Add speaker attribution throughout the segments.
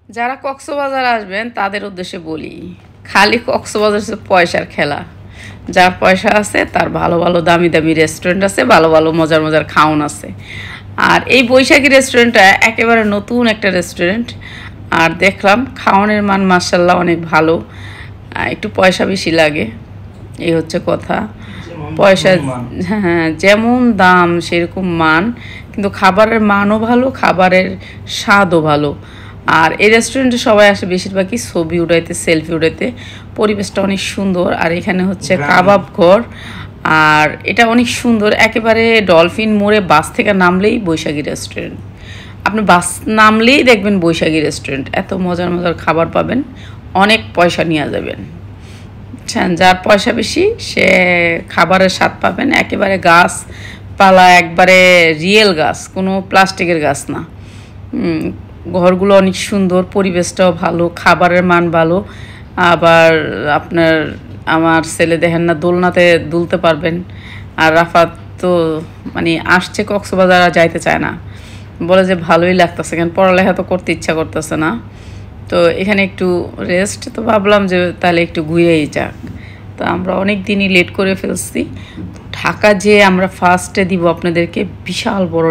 Speaker 1: যারা কক্সবাজার আসবেন তাদের উদ্দেশ্যে বলি, খালি কক্সবাজার হচ্ছে পয়সার খেলা। যার পয়সা আছে তার ভালো ভালো দামি দামি রেস্টুরেন্ট আছে, ভালো ভালো মজার মজার খাওন আছে। আর এই বৈশাখী রেস্টুরেন্টটা একেবারে নতুন একটা রেস্টুরেন্ট। আর দেখলাম খাওয়ানোর মান মাশাল্লাহ অনেক ভালো, একটু পয়সা বেশি লাগে, এই হচ্ছে কথা। পয়সা, হ্যাঁ, যেমন দাম সেরকম মান, কিন্তু খাবারের মানও ভালো, খাবারের স্বাদও ভালো। আর এই রেস্টুরেন্টে সবাই আসে বেশিরভাগই ছবি উঠাইতে, সেলফি উঠাইতে। পরিবেশটা অনেক সুন্দর। আর এখানে হচ্ছে কাবাব ঘর, আর এটা অনেক সুন্দর। একেবারে ডলফিন মোড়ে বাস থেকে নামলেই বৈশাখী রেস্টুরেন্ট, আপনি বাস নামলেই দেখবেন বৈশাখী রেস্টুরেন্ট। এত মজার মজার খাবার পাবেন, অনেক পয়সা নিয়ে যাবেন। যার পয়সা বেশি সে খাবারের স্বাদ পাবেন। একেবারে গাছপালা, একবারে রিয়েল গাছ, কোনো প্লাস্টিকের গাছ না। ঘরগুলো অনেক সুন্দর, পরিবেশটাও ভালো, খাবারের মান ভালো। আবার আপনার আমার ছেলে দেখেন না দোলনাতে দুলতে পারবেন। আর রাফাত তো মানে আসছে কক্সবাজার আর যাইতে চায় না, বলে যে ভালোই লাগতেছে, কেন পড়ালেখা তো করতে ইচ্ছা করতেছে না। তো এখানে একটু রেস্ট, তো ভাবলাম যে তাহলে একটু ঘুরেই যাক। তো আমরা অনেক দিনই লেট করে ফেলছি। ঢাকা যে আমরা ফার্স্টে দিব আপনাদেরকে বিশাল বড়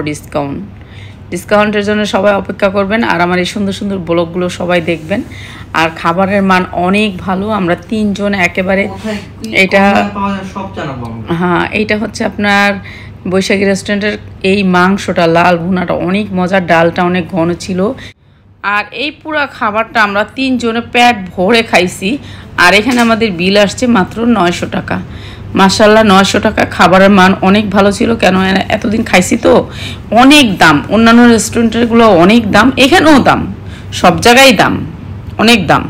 Speaker 1: ডিসকাউন্টের জন্য সবাই অপেক্ষা করবেন। আর আমার এই সুন্দর সুন্দর ব্লগগুলো সবাই দেখবেন। আর খাবারের মান অনেক ভালো। আমরা 3 জন একেবারে, এটা হ্যাঁ, এইটা হচ্ছে আপনার বৈশাখী রেস্টুরেন্টের এই মাংসটা, লাল ভুনাটা অনেক মজার, ডালটা অনেক ঘন ছিল। আর এই পুরা খাবারটা আমরা 3 জনে পেট ভরে খাইছি। আর এখানে আমাদের বিল আসছে মাত্র 900 টাকা। মাশাল্লাহ 900 টাকা। খাবারের মান অনেক ভালো ছিল, কেন এতদিন খাইছি তো। অনেক দাম, অন্যান্য রেস্টুরেন্টেরগুলো অনেক দাম, এখানেও দাম, সব জায়গায় দাম, অনেক দাম।